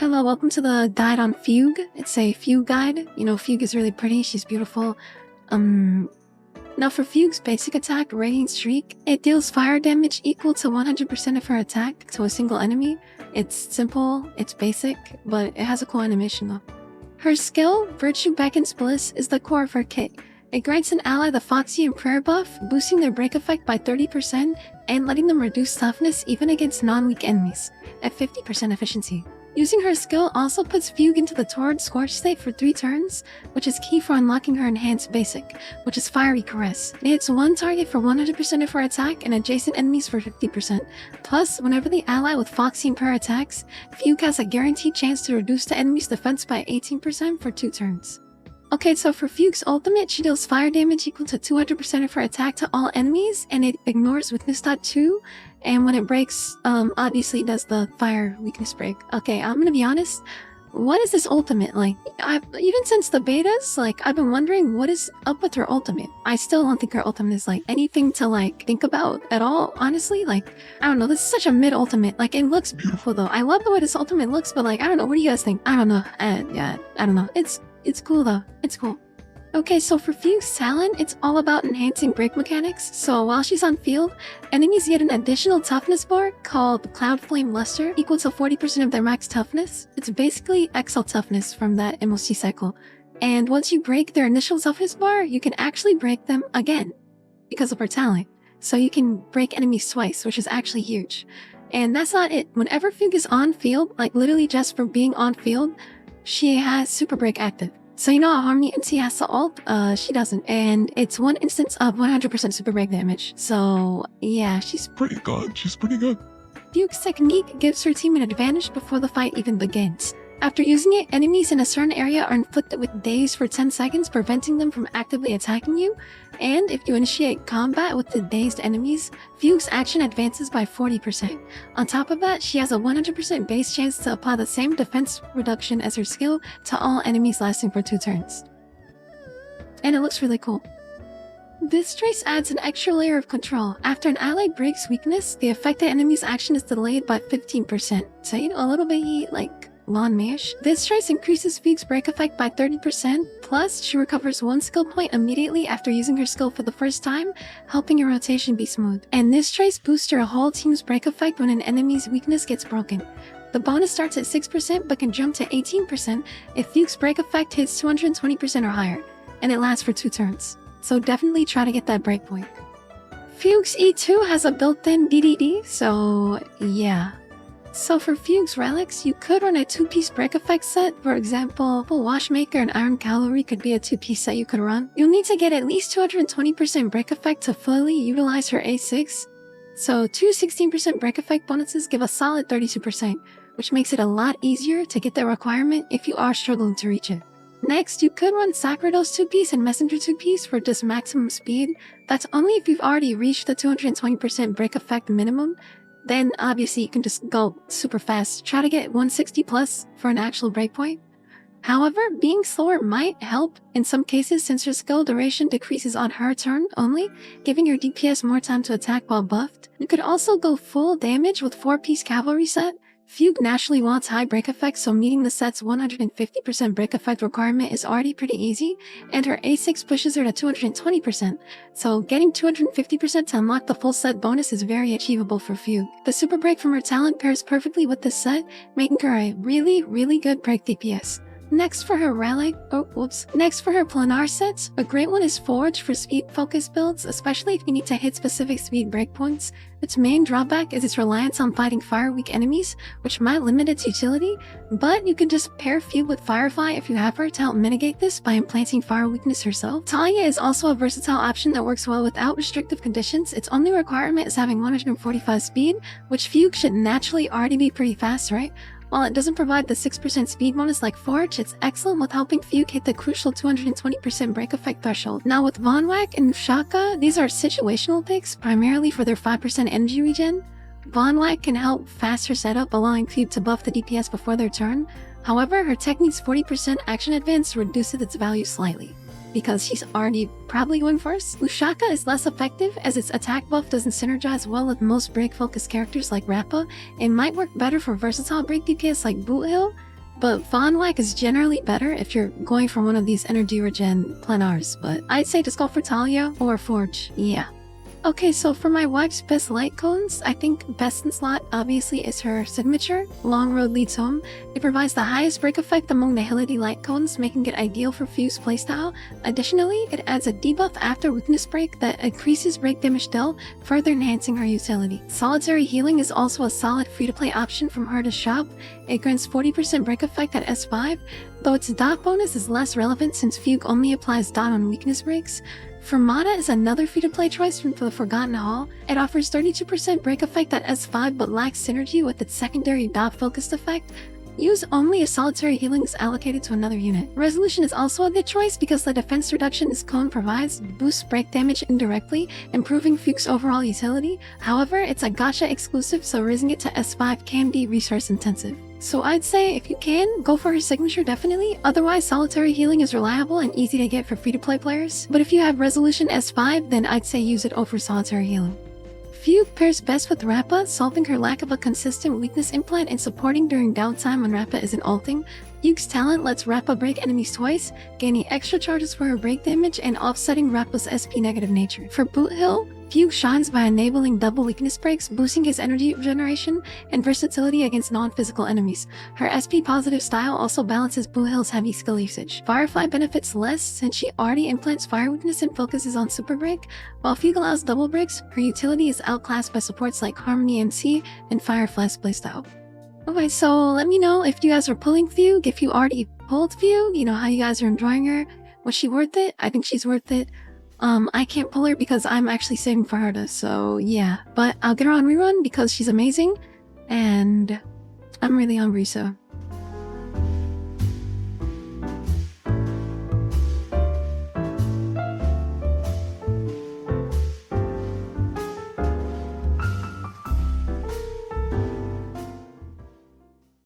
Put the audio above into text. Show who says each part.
Speaker 1: Hello, welcome to the guide on Fugue. It's a Fugue guide. You know, Fugue is really pretty, she's beautiful. Now for Fugue's basic attack, Radiant Streak, it deals fire damage equal to 100% of her attack to a single enemy. It's simple, it's basic, but it has a cool animation though. Her skill, Virtue Beckons Bliss, is the core of her kit. It grants an ally the Foxy and Prayer buff, boosting their break effect by 30% and letting them reduce toughness even against non-weak enemies, at 50% efficiency. Using her skill also puts Fugue into the Torrid Scorch state for 3 turns, which is key for unlocking her enhanced basic, which is Fiery Caress. It hits one target for 100% of her attack and adjacent enemies for 50%. Plus, whenever the ally with Foxy and Prayer attacks, Fugue has a guaranteed chance to reduce the enemy's defense by 18% for 2 turns. Okay, so for Fugue's ultimate, she deals fire damage equal to 200% of her attack to all enemies, and it ignores weakness dot 2, and when it breaks, obviously it does the fire weakness break. Okay, I'm gonna be honest, what is this ultimate? Like, even since the betas, I've been wondering what is up with her ultimate. I still don't think her ultimate is, anything to, think about at all, honestly. I don't know, this is such a mid-ultimate. It looks beautiful, though. I love the way this ultimate looks, but, I don't know, what do you guys think? I don't know. Yeah, I don't know. It's cool though. It's cool. Okay, so for Fugue's talent, it's all about enhancing break mechanics. So while she's on field, enemies get an additional toughness bar called Cloud Flame Luster, equal to 40% of their max toughness. It's basically XL toughness from that MOC cycle. And once you break their initial toughness bar, you can actually break them again because of her talent. So you can break enemies twice, which is actually huge. And that's not it. Whenever Fugue is on field, literally just for being on field, she has Super Break active. So you know how Harmony MC has to ult? She doesn't. And it's one instance of 100% Super Break damage. So yeah, she's
Speaker 2: pretty good. She's pretty good.
Speaker 1: Fugue's technique gives her team an advantage before the fight even begins. After using it, enemies in a certain area are inflicted with dazed for 10 seconds, preventing them from actively attacking you. And if you initiate combat with the dazed enemies, Fugue's action advances by 40%. On top of that, she has a 100% base chance to apply the same defense reduction as her skill to all enemies lasting for 2 turns. And it looks really cool. This trace adds an extra layer of control. After an ally breaks weakness, the affected enemy's action is delayed by 15%. So, you know, a little bit lawn mash. This trace increases Fugue's break effect by 30%, plus she recovers 1 skill point immediately after using her skill for the first time, helping your rotation be smooth. And this trace boosts your whole team's break effect when an enemy's weakness gets broken. The bonus starts at 6% but can jump to 18% if Fugue's break effect hits 220% or higher, and it lasts for 2 turns. So definitely try to get that breakpoint. Fugue's E2 has a built-in DDD, so yeah. So for Fugue's relics, you could run a 2-piece break effect set. For example, Washmaker and Iron Cavalry could be a 2-piece set you could run. You'll need to get at least 220% break effect to fully utilize her A6. So 2 16% break effect bonuses give a solid 32%, which makes it a lot easier to get the requirement if you are struggling to reach it. Next, you could run Sacrados 2-piece and Messenger 2-piece for just maximum speed. That's only if you've already reached the 220% break effect minimum. Then obviously you can just go super fast. Try to get 160 plus for an actual breakpoint. However, being slower might help in some cases since her skill duration decreases on her turn only, giving your DPS more time to attack while buffed. You could also go full damage with 4-piece cavalry set. Fugue naturally wants high break effect, so meeting the set's 150% break effect requirement is already pretty easy, and her A6 pushes her to 220%, so getting 250% to unlock the full set bonus is very achievable for Fugue. The super break from her talent pairs perfectly with this set, making her a really good break DPS. Next for her planar sets, a great one is Forge for speed-focused builds, especially if you need to hit specific speed breakpoints. Its main drawback is its reliance on fighting fire-weak enemies, which might limit its utility, but you can just pair Fugue with Firefly if you have her to help mitigate this by implanting fire weakness herself. Talia is also a versatile option that works well without restrictive conditions. Its only requirement is having 145 speed, which Fugue should naturally already be pretty fast, right? While it doesn't provide the 6% speed bonus like Forge, it's excellent with helping Fugue hit the crucial 220% break effect threshold. Now with Von Whack and Ushaka, these are situational picks, primarily for their 5% energy regen. Von Whack can help fast her setup, allowing Fugue to buff the DPS before their turn. However, her technique's 40% action advance reduces its value slightly, because she's already probably going first. Ushaka is less effective as its attack buff doesn't synergize well with most break-focused characters like Rappa. It might work better for versatile break DPS like Boot Hill, but Von Whack is generally better if you're going for one of these energy regen planars, but I'd say just go for Talia or Forge, yeah. Okay, so for my wife's best light cones, I think best in slot obviously is her signature, Long Road Leads Home. It provides the highest break effect among the Hility light cones, making it ideal for Fugue's playstyle. Additionally, it adds a debuff after weakness break that increases break damage dealt, further enhancing her utility. Solitary Healing is also a solid free-to-play option from her to shop. It grants 40% break effect at S5, though its dot bonus is less relevant since Fugue only applies dot on weakness breaks. Fermata is another free-to-play choice from the Forgotten Hall. It offers 32% break effect at S5 but lacks synergy with its secondary dot-focused effect. Use only if Solitary Healing is allocated to another unit. Resolution is also a good choice because the defense reduction its cone provides boosts break damage indirectly, improving Fugue's overall utility. However, it's a gacha exclusive, so raising it to S5 can be resource intensive. So I'd say if you can, go for her signature definitely. Otherwise, Solitary Healing is reliable and easy to get for free-to-play players. But if you have Resolution S5, then I'd say use it over Solitary Healing. Fugue pairs best with Rappa, solving her lack of a consistent weakness implant and supporting during downtime when Rappa isn't ulting. Fugue's talent lets Rappa break enemies twice, gaining extra charges for her break damage and offsetting Rappa's SP negative nature. For Boot Hill, Fugue shines by enabling double weakness breaks, boosting his energy regeneration and versatility against non-physical enemies. Her SP positive style also balances Boot Hill's heavy skill usage. Firefly benefits less since she already implants fire weakness and focuses on super break. While Fugue allows double breaks, her utility is outclassed by supports like Harmony MC and Firefly's playstyle. Okay, so let me know if you guys are pulling Fugue, if you already pulled Fugue, you know, how you guys are enjoying her. Was she worth it? I think she's worth it. I can't pull her because I'm actually saving for Harda, so yeah. But I'll get her on rerun because she's amazing, and I'm really hungry, so